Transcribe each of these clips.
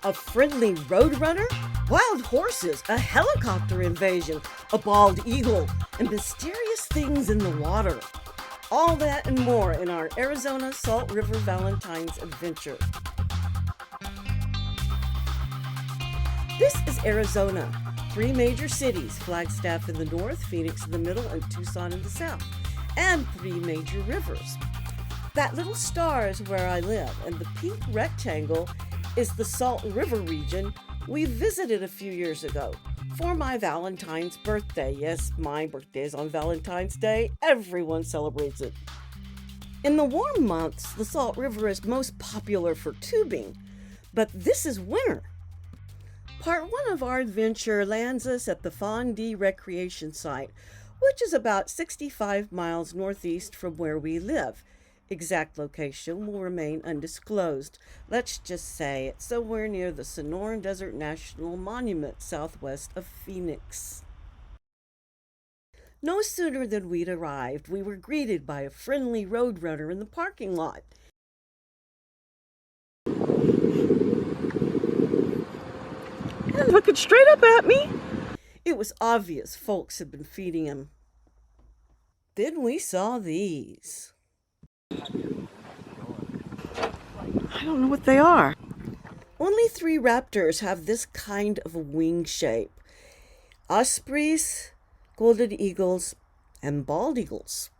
A friendly roadrunner, wild horses, a helicopter invasion, a bald eagle, and mysterious things in the water. All that and more in our Arizona Salt River Valentines Adventure. This is Arizona. 3 major cities, Flagstaff in the north, Phoenix in the middle, and Tucson in the south. And 3 major rivers. That little star is where I live, and the pink rectangle is the Salt River region we visited a few years ago for my Valentine's birthday. Yes, my birthday is on Valentine's Day. Everyone celebrates it. In the warm months, the Salt River is most popular for tubing, but this is winter. Part 1 of our adventure lands us at the Fondee Recreation Site, which is about 65 miles northeast from where we live. Exact location will remain undisclosed. Let's just say it's somewhere near the Sonoran Desert National Monument, southwest of Phoenix. No sooner than we'd arrived, we were greeted by a friendly roadrunner in the parking lot. And looking straight up at me. It was obvious folks had been feeding him. Then we saw these. I don't know what they are. Only 3 raptors have this kind of a wing shape. Ospreys, golden eagles, and bald eagles.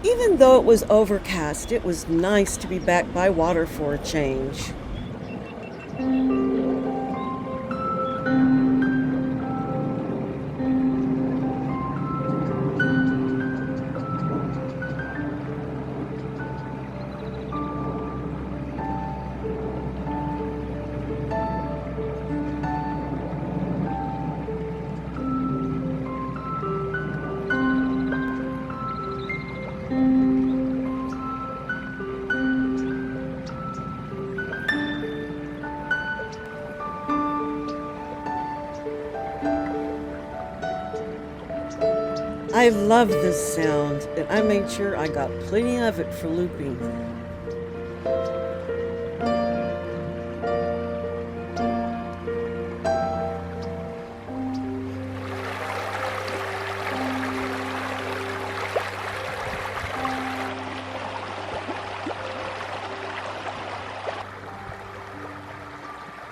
Even though it was overcast, it was nice to be back by water for a change. I love this sound, and I made sure I got plenty of it for looping.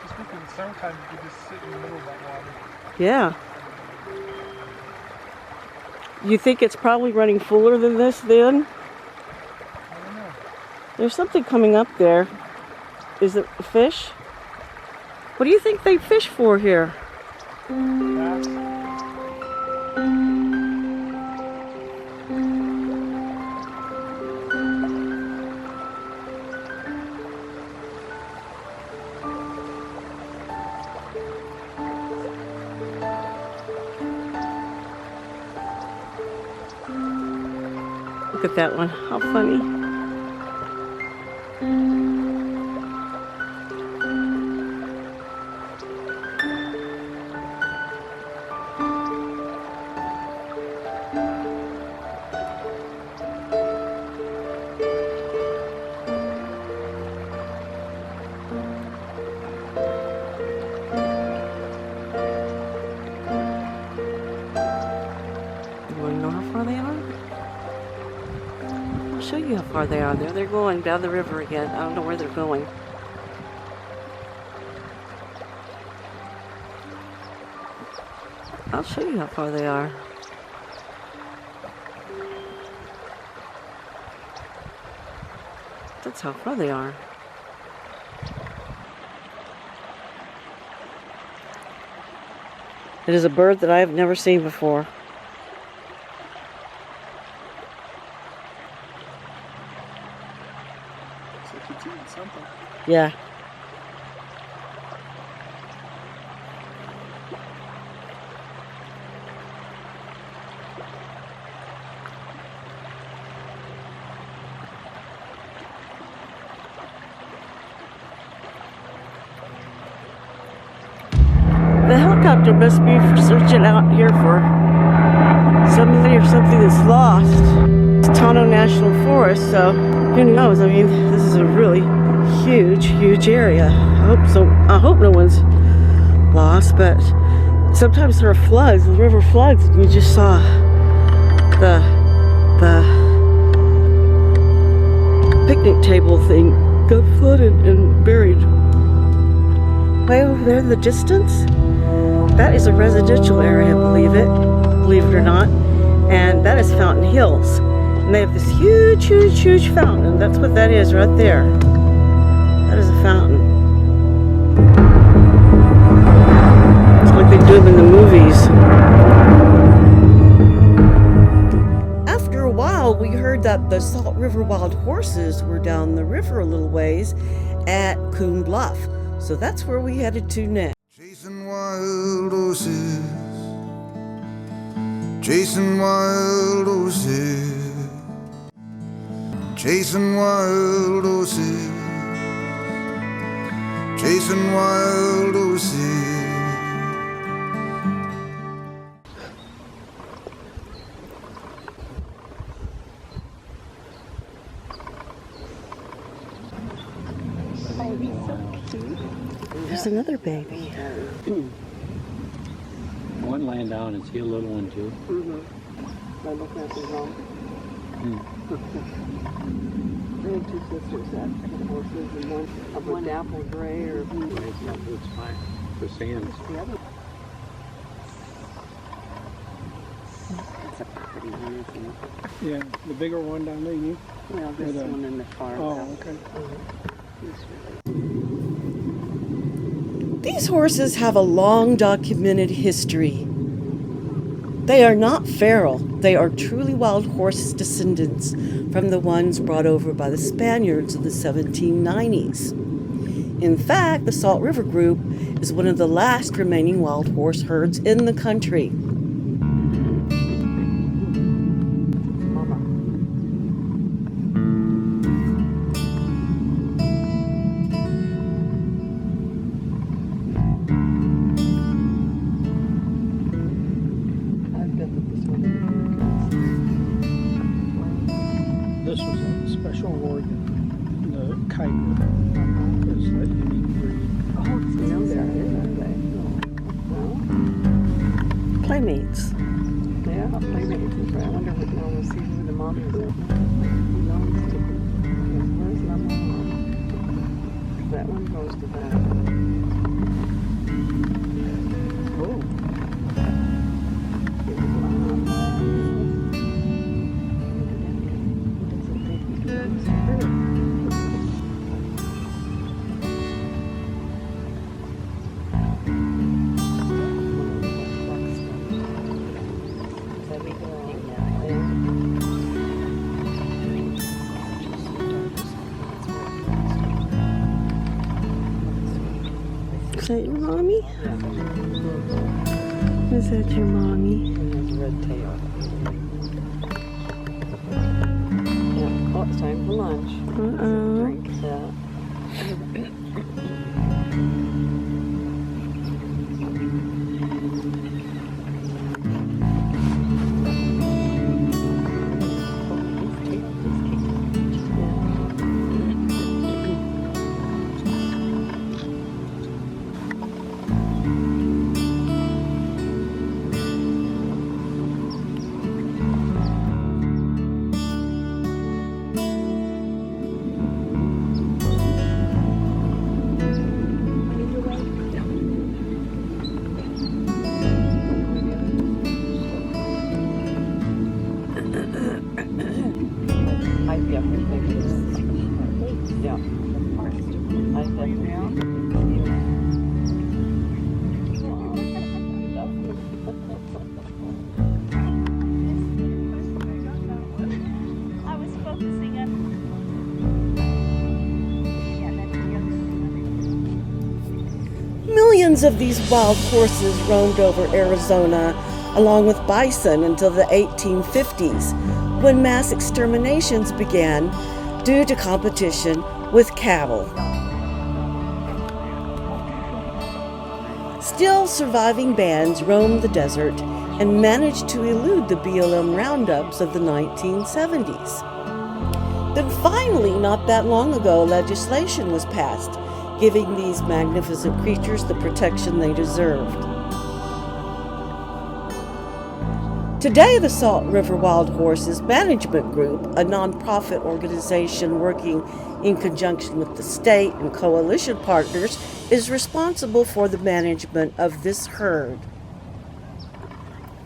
Just think in the summertime you could just sit in the middle of that water. Yeah. You think it's probably running fuller than this then? I don't know. There's something coming up there. Is it a fish? What do you think they fish for here? Bass. Look at that one. How funny. You want to know how far they are? I'll show you how far they are. They're going down the river again. I don't know where they're going. I'll show you how far they are. That's how far they are. It is a bird that I have never seen before. Looks like it's eating something. Yeah. The helicopter must be searching out here for somebody or something that's lost. It's Tono National Forest, so who knows? I mean, this is a really huge huge area. I hope no one's lost, but sometimes there are floods, the river floods, and you just saw the picnic table thing got flooded and buried. Way over there in the distance, that is a residential area, believe it or not, and that is Fountain Hills. And they have this huge fountain, and that's what that is right there. That is a fountain. It's like they do them in the movies. After a while, we heard that the Salt River wild horses were down the river a little ways at Coon Bluff. So that's where we headed to next. Chasing wild horses, chasing wild horses, chasing wild horses, chasing wild horses. There's another baby. One laying down and see a little one too. By looking at the wrong. They had two sisters that had horses, and one of a dapple gray or blue. It's fine for sands. The other. That's a pretty one, isn't it? Yeah, the bigger one down there, you? Well, this one in the far. Oh, okay. These horses have a long documented history. They are not feral. They are truly wild horse descendants from the ones brought over by the Spaniards of the 1790s. In fact, the Salt River Group is one of the last remaining wild horse herds in the country. This was a special award, the kite is that unique breed. Oh, it's down there, are they? Playmates. Yeah, playmates is right. I wonder what one will see who the mommy is. Where's my mom? That one goes to that. Is that your mommy? Is that your mommy? Red tail. Yeah. Oh, it's time for lunch. Drink that. Millions of these wild horses roamed over Arizona along with bison until the 1850s, when mass exterminations began due to competition with cattle. Still, surviving bands roamed the desert and managed to elude the BLM roundups of the 1970s. Then finally, not that long ago, legislation was passed giving these magnificent creatures the protection they deserved. Today, the Salt River Wild Horses Management Group, a nonprofit organization working in conjunction with the state and coalition partners, is responsible for the management of this herd.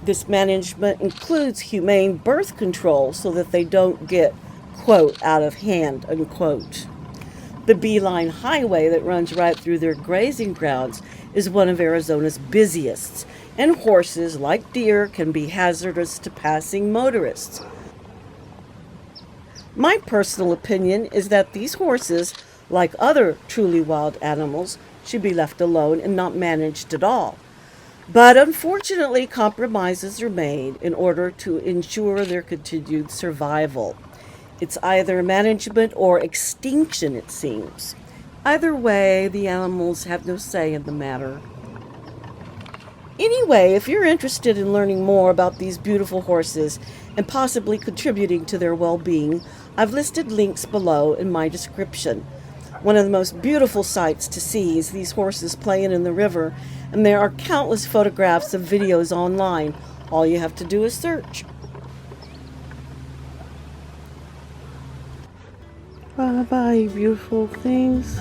This management includes humane birth control so that they don't get, quote, out of hand, unquote. The Beeline Highway that runs right through their grazing grounds is one of Arizona's busiest, and horses, like deer, can be hazardous to passing motorists. My personal opinion is that these horses, like other truly wild animals, should be left alone and not managed at all. But unfortunately, compromises are made in order to ensure their continued survival. It's either management or extinction, it seems. Either way, the animals have no say in the matter. Anyway, if you're interested in learning more about these beautiful horses and possibly contributing to their well-being, I've listed links below in my description. One of the most beautiful sights to see is these horses playing in the river, and there are countless photographs and videos online. All you have to do is search. Bye-bye, you beautiful things.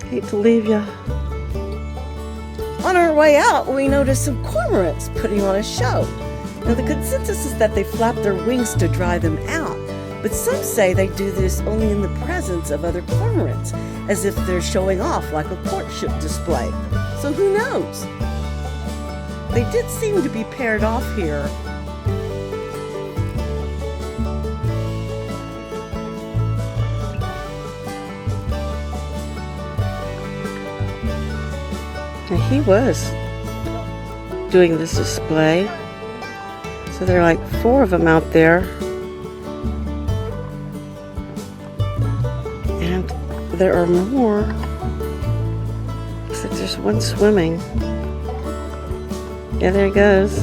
Hate to leave ya. On our way out, we noticed some cormorants putting on a show. Now, the consensus is that they flap their wings to dry them out, but some say they do this only in the presence of other cormorants, as if they're showing off like a courtship display. So who knows? They did seem to be paired off here. And he was doing this display. So there are like 4 of them out there. And there are more. Looks like there's one swimming. Yeah, there he goes.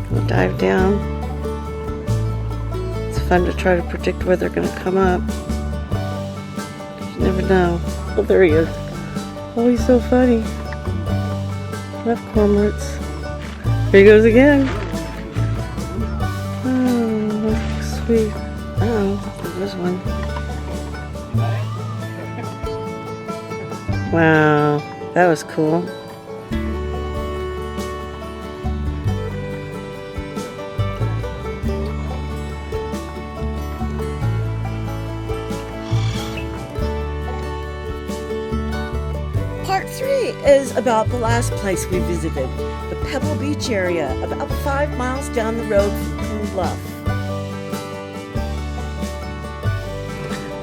We'll dive down. It's fun to try to predict where they're going to come up. You never know. Oh, there he is. Oh, he's so funny. Left cormorants. Here he goes again. Oh, that's sweet. Oh, there's one. Wow, that was cool. Part 3 is about the last place we visited, the Pebble Beach area, about 5 miles down the road from Coon Bluff.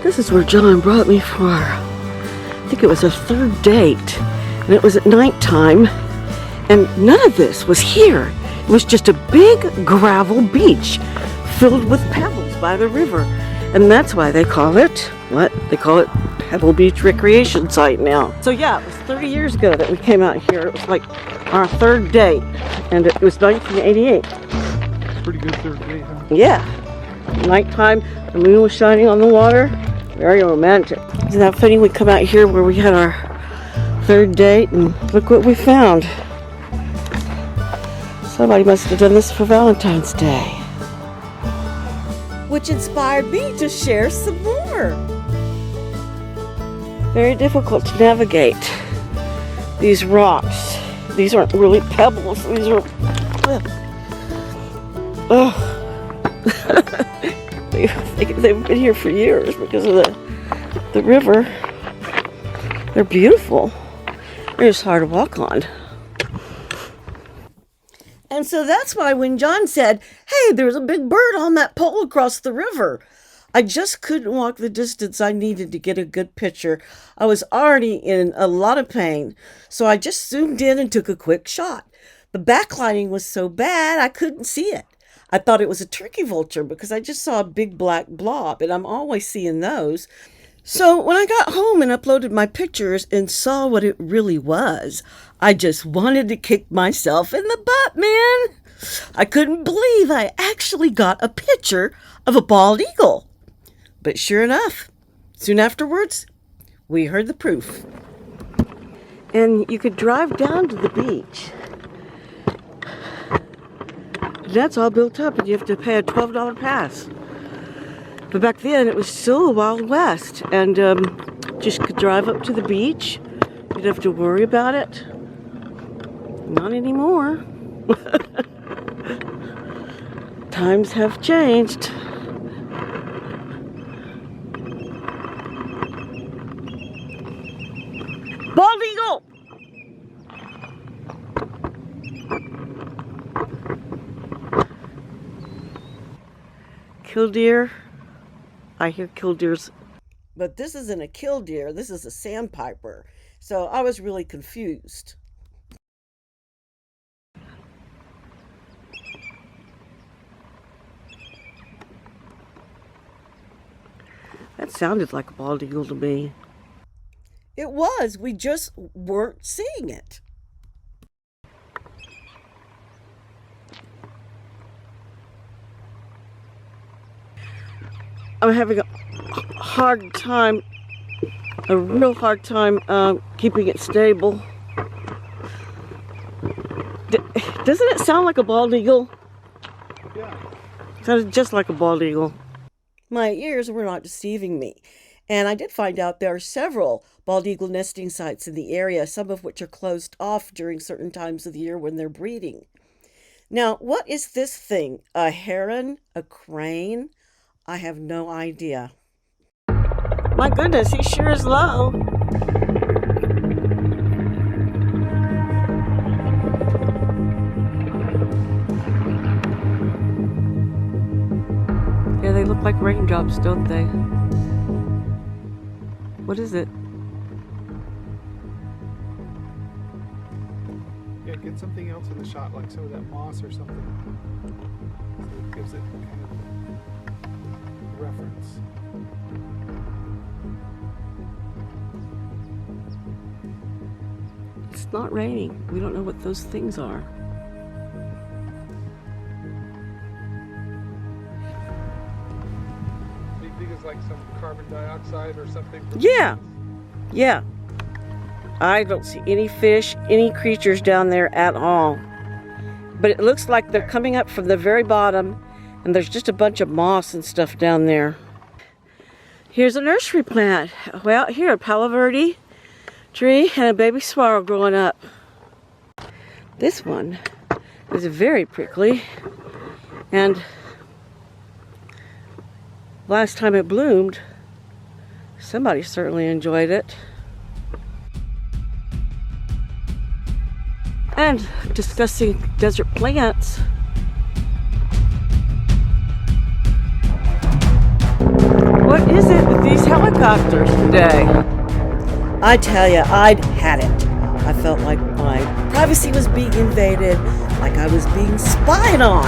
This is where John brought me for, I think it was a 3rd date, and it was at nighttime, and none of this was here. It was just a big gravel beach filled with pebbles by the river, and that's why they call it, what? They call it Pebble Beach recreation site now. So yeah, it was 30 years ago that we came out here. It was like our 3rd date, and it was 1988. Pretty good 3rd date, huh? Yeah. Nighttime, the moon was shining on the water. Very romantic. Isn't that funny? We come out here where we had our 3rd date, and look what we found. Somebody must have done this for Valentine's Day. Which inspired me to share some more. Very difficult to navigate these rocks. These aren't really pebbles. These are... They've been here for years because of the river. They're beautiful. They're just hard to walk on. And so that's why when John said, hey, there's a big bird on that pole across the river, I just couldn't walk the distance I needed to get a good picture. I was already in a lot of pain, so I just zoomed in and took a quick shot. The backlighting was so bad I couldn't see it. I thought it was a turkey vulture because I just saw a big black blob, and I'm always seeing those. So when I got home and uploaded my pictures and saw what it really was, I just wanted to kick myself in the butt, man. I couldn't believe I actually got a picture of a bald eagle. But sure enough, soon afterwards, We heard the proof. And you could drive down to the beach. That's all built up, and you have to pay a $12 pass. But back then, it was still the Wild West, and just could drive up to the beach. You didn't have to worry about it. Not anymore. Times have changed. Bald eagle! Killdeer. I hear killdeers. But this isn't a killdeer, this is a sandpiper. So I was really confused. That sounded like a bald eagle to me. It was. We just weren't seeing it. I'm having a hard time, a real hard time keeping it stable. Doesn't it sound like a bald eagle? Yeah. It sounded just like a bald eagle. My ears were not deceiving me. And I did find out there are several bald eagle nesting sites in the area, some of which are closed off during certain times of the year when they're breeding. Now, what is this thing? A heron? A crane? I have no idea. My goodness, he sure is low. Yeah, they look like raindrops, don't they? What is it? Yeah, get something else in the shot, like some of that moss or something. So it gives it kind of reference. It's not raining. We don't know what those things are. Do you think it's like some carbon dioxide or something? Yeah. Yeah. I don't see any fish, any creatures down there at all. But it looks like they're coming up from the very bottom, and there's just a bunch of moss and stuff down there. Here's a nursery plant. Well, here, a Palo Verde tree and a baby swallow growing up. This one is very prickly, and last time it bloomed, somebody certainly enjoyed it. And discussing desert plants, what is it with these helicopters today? I tell you, I'd had it. I felt like my privacy was being invaded, like I was being spied on.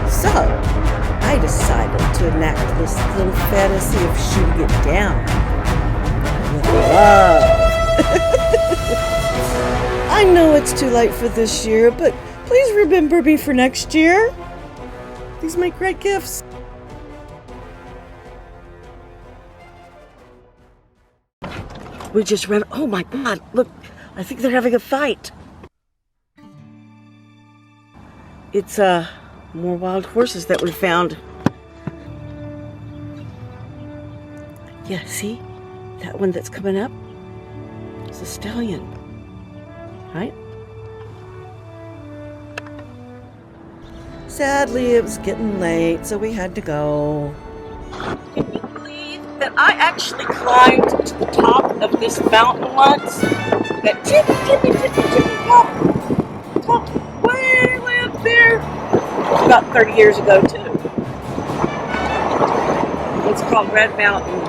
So, I decided to enact this little fantasy of shooting it down with love. I know it's too late for this year, but please remember me for next year. These make great gifts. We just ran. Oh my God, look, I think they're having a fight. It's more wild horses that we found. Yeah, see? That one that's coming up? It's a stallion. Right? Sadly, it was getting late, so we had to go. Can you believe that I actually climbed to the top of this mountain once? That tippy top, way up there. About 30 years ago, too. It's called Red Mountain.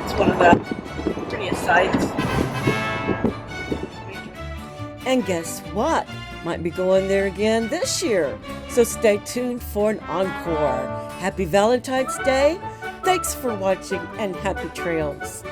It's one of the prettiest sights. And guess what? Might be going there again this year. So stay tuned for an encore. Happy Valentine's Day. Thanks for watching and happy trails.